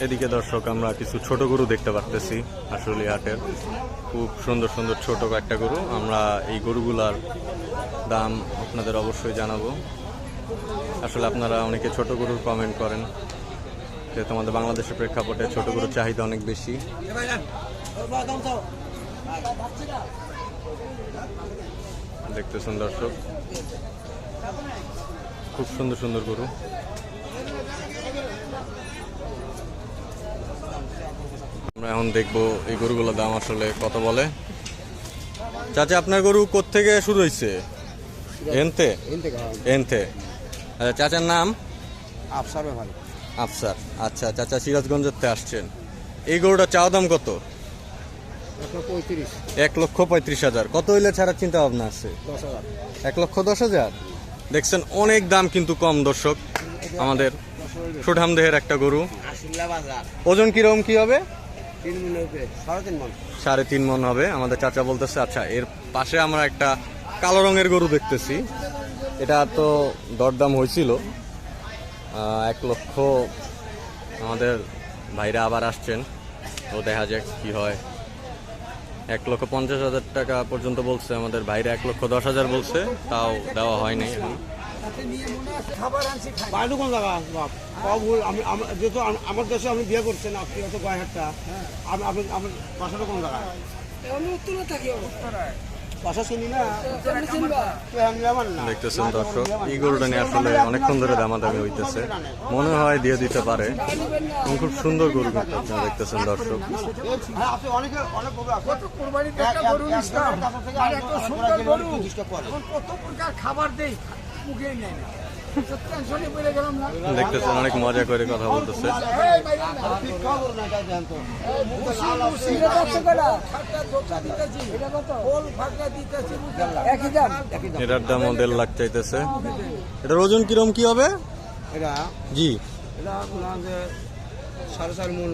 এদিকে দর্শক আমরা কিছু ছোট গরু দেখতে পারতেছি আসলে হাটের। খুব সুন্দর সুন্দর ছোট একটা গরু। আমরা এই গরুগুলার দাম আপনাদের অবশ্যই জানাবো। আসলে আপনারা অনেকে ছোট গরুর কমেন্ট করেন, যে তোমাদের বাংলাদেশের প্রেক্ষাপটে ছোট গরুর চাহিদা অনেক বেশি। দেখতেছেন দর্শক, খুব সুন্দর সুন্দর গরু। আমরা এখন দেখবো এই গরুগুলোর দাম আসলে কত বলে। চাচা, আপনার গরু কোত্থেকে শুরু হয়েছে? এনতে এনতে। আচ্ছা, চাচার নাম? আফসার ভাই। আফসার। আচ্ছা চাচা, সিরাজগঞ্জের থেকে আসছেন। এই গরুটা চাওয়া দাম কত? 1,35,000। কত হইলে ছাড়ার চিন্তা ভাবনা আছে? 10,000। 1,10,000। দেখছেন অনেক দাম কিন্তু কম দর্শক। আমাদের সুঠাম দেহের একটা গরু। ওজন কিরকম কি হবে? 3.5 মণ হবে আমাদের চাচা বলতেছে। আচ্ছা, এর পাশে আমরা একটা কালো রঙের গরু দেখতেছি। এটা তো দরদাম হয়েছিল 1 লক্ষ। আমাদের ভাইরা আবার আসছেন, তো দেখা যাক কি হয়। 1,50,000 টাকা পর্যন্ত বলছে আমাদের ভাইরা। 1,10,000 বলছে, তাও দেওয়া হয়নি এখন। যেহেতু আমার দেশে আমি বিয়ে করছেন, আপনি অত গায়েহাটটা আমার বাসাটা কোন জায়গায়? দেখতেছেন দর্শক, এই গরুটা নিয়ে আসলে অনেকক্ষণ ধরে দামাদামি হইতেছে। মনে হয় দিয়ে দিতে পারে। খুব সুন্দর গরু কিন্তু আপনারা দেখতেছেন দর্শক। দেখতেছেন অনেক মজা করে কথা বলতেছে। এটার দাম 1.5 লাখ চাইতেছে। এটার ওজন কিরম কি হবে? জি, 4.5 মণ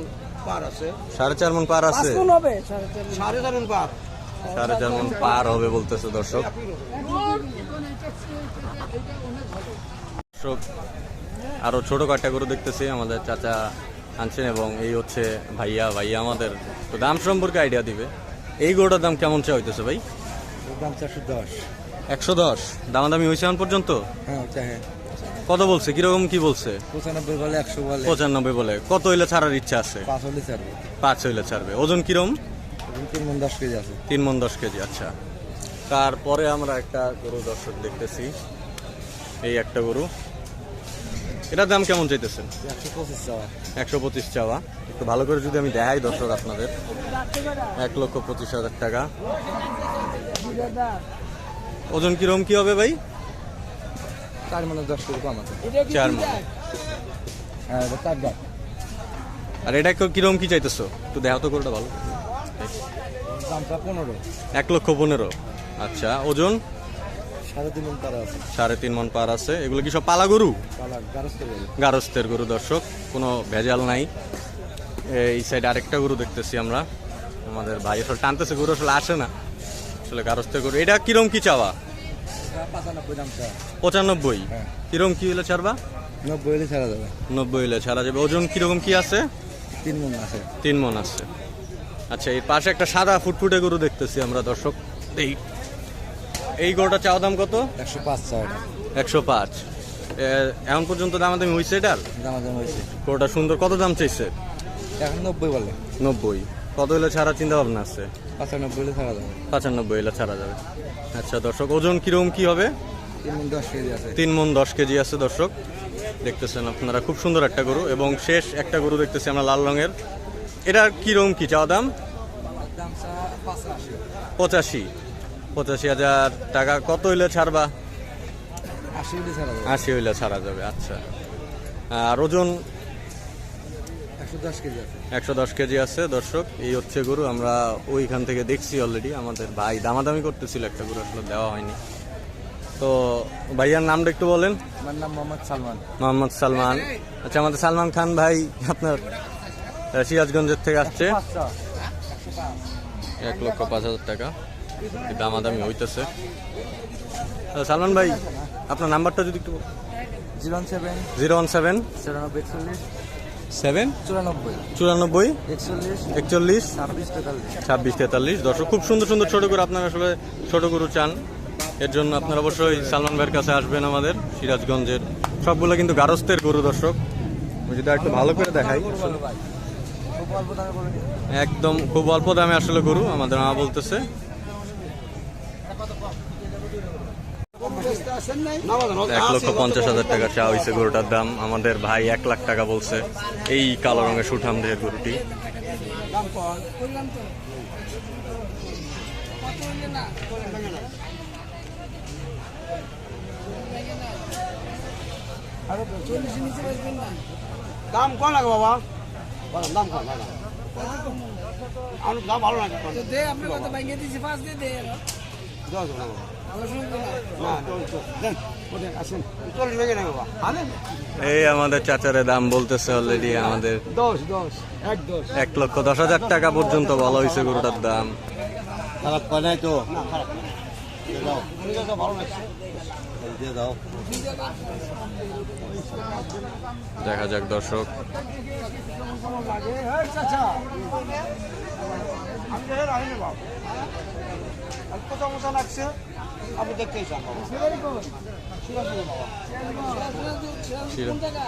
পার আছে। 4.5 মণ পার আছে। 4.5 মণ পার। 4.5 মণ পার হবে বলতেছে দর্শক। আরো ছোট কাটা গরু দেখতেছি আমাদের চাচা আনছেন, এবং এই হচ্ছে ভাইয়া আমাদের তো দাম সম্পর্কে আইডিয়া দিবে। এই গরুটার দাম কেমন চা হইতেছে ভাই? দাম 410। 110 দামাদামি হয়েছে এখন পর্যন্ত? হ্যাঁ। কত বলছে, কিরকম কি বলছে? 95 বলে, 100 বলে। 95 বলে। কত হইলে ছাড়ার ইচ্ছা আছে? 5 হলে ছাড়বে। 5 হইলে ছাড়বে। ওজন কিরম? 3 মণ 10 কেজি আছে। 3 মণ 10 কেজি। আচ্ছা, তারপরে আমরা একটা গরু দর্শক দেখতেছি। এই একটা গরু, এটার দাম কেমন চাইতেছেন? 125 চাওয়া। 125 চাওয়া। একটু ভালো করে যদি আমি দেখাই দর্শক আপনাদের, 1,25,000 টাকা। ওজন কিরকম কি হবে ভাই? 4 মণ 10 কেজি কম আছে। 4 মণ। হ্যাঁ, এটা 4 দাম। আর এটা কিরকম কি চাইতেছো? একটু দেখাও তো গরুটা ভালো। দামটা 15। 1,15,000। আচ্ছা, ওজন? 3.5 মণ পার আছে। 3.5 মণ পার আছে। এগুলো কি সব পালা গরু? গারস্থের গরু দর্শক, কোনো ভেজাল নাই। এই সাইডে আরেকটা গরু দেখতেছি আমরা। আমাদের ভাই আসলে টানতেছে, গরু আসলে আসে না, আসলে গারস্থের গরু। এটা কিরম কি চাওয়া? 95 দাম চাওয়া। 95? হ্যাঁ। কিরম কি হলে ছাড়বা? 90 হলে ছাড়া যাবে। 90 হলে ছাড়া যাবে। ওজন কিরকম কি আছে? 3 মণ আছে। 3 মণ আছে। আচ্ছা, এই পাশে একটা সাদা ফুটফুটে গরু দেখতেছি আমরা দর্শক। এই গরুটা চাওয়া দাম কত? 105 চাওয়া। 105। এখন পর্যন্ত দামাদামি হয়েছে এটার? দামাদামি হয়েছে। গরুটা সুন্দর। কত দাম চাইছে? এখন 90 বলে। 90। কত হলে ছাড়া চিন্তা ভাবনা আছে? 95 হলে ছাড়া যাবে। 95 হলে ছাড়া যাবে। আচ্ছা দর্শক, ওজন কিরকম কি হবে? 3 মণ 10 কেজি আছে। 3 মণ 10 কেজি আছে দর্শক। দেখতেছেন আপনারা, খুব সুন্দর একটা গরু। এবং শেষ একটা গরু দেখতেছি আমরা লাল রঙের। এটার কিরকম কি চাওয়া দাম? 85,000 টাকা। কত হইলে ছাড়বা? 80 হলে ছাড়া যাবে। 80 হইলে ছাড়া যাবে। আচ্ছা, আর ওজন? 110 কেজি আছে। 110 কেজি আছে দর্শক। এই হচ্ছে গরু। আমরা ওইখান থেকে দেখছি অলরেডি। আমাদের ভাই দামাদামি করতেছিল একটা গরু, আসলে দেওয়া হয়নি। তো ভাইয়ার নামটা একটু বলেন। আমার নাম মোহাম্মদ সালমান। মোহাম্মদ সালমান। আচ্ছা, আমাদের সালমান খান ভাই আপনার সিরাজগঞ্জের থেকে আসছে। 1,05,000 টাকা দামাদামি হইতেছে। সালমান ভাই, আপনার নাম্বারটা যদি একটু। 017 017 94 41 94 41 ছাব্বিশ 26 43। দর্শক খুব সুন্দর সুন্দর ছোট গরু আপনারা আসলে ছোট গরু চান, এর জন্য আপনারা অবশ্যই সালমান ভাইয়ের কাছে আসবেন। আমাদের সিরাজগঞ্জের সবগুলো কিন্তু গারস্থের গরু। দর্শক আমি যদি একটু ভালো করে দেখাই, একদম খুব অল্প দামে আসলে গরু আমাদের মা বলতেছে। না বাজান, 1,50,000 টাকা চা হয়েছে গরুটার দাম। আমাদের ভাই 1 লাখ টাকা বলছে এই কালো রঙের সুঠাম দেহের গরুটি। দাম কম। দাম কম লাগে বাবা, বলেন দাম কম লাগে। আমার দাম ভালো লাগে কম। দে আপনি কত ভাঙিয়ে দিছি পাঁচ দিয়ে দে দাও না বাবা। আলোচনা না, দেন, ওদের আসেন। 40 ভেঙে নেই বাবা। আনেন? এই আমাদের চাচারে দাম বলতেছে অলরেডি। আমাদের 10, 1 10। 1,10,000 টাকা পর্যন্ত বলা হয়েছে গরুটার দাম। খারাপ করে নাই তো? না, খারাপ না। দিয়ে দাও, এটা তো ভালো লাগছে। দিয়ে দাও। দেখা যাক দর্শক। লাগে, এই চাচা। আমি দেখে রাখি না বাবা। আর কত মতো লাগছে? আপনি দেখতেই চান বাবা। সিরাজগঞ্জ বাবা। শিরা- কোন জায়গা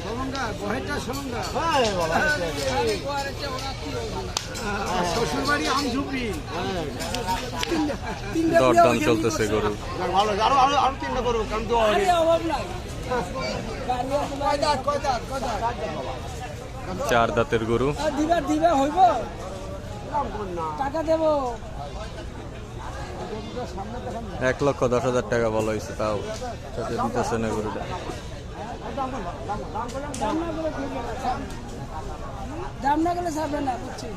সলঙ্গা বহেটা সলঙ্গা হ্যাঁ বাবা। আরে গোয়ারে চেয়ে ওরা কি শ্বশুর বাড়ি আমঝুপড়ি। দরদাম চলতেছে গরু। ভালো আছে। আরো 3টা করবো, কারণ তো আরে অভাব নাই গাড়ি আছে কয়টা 4 দাঁতের গরু। আর দিবা হইব টাকা দেব 1,10,000 টাকা বলা হয়েছে, তাও চাচা দিতেছে না গরুটা। দাম না গেলে ছাড়বে না বুঝছি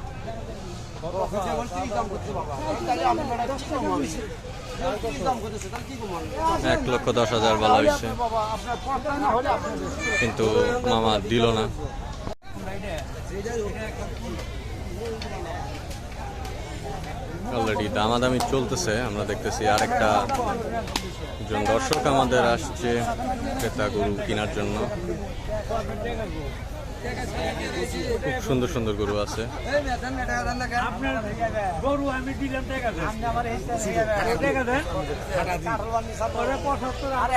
1,10,000 বলা হয়েছে, কিন্তু মামা দিল না। অলরেডি দামাদামি চলতেছে, আমরা দেখতেছি। আরেকটা জন দর্শক আমাদের আসছে ক্রেতা গরু কেনার জন্য। খুব সুন্দর সুন্দর গরু আছে। গরু আমি দিলাম টাকা দেন আমার টাকা দেন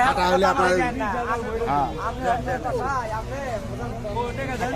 টাকা হলে আপনার আপনি টাকা দেন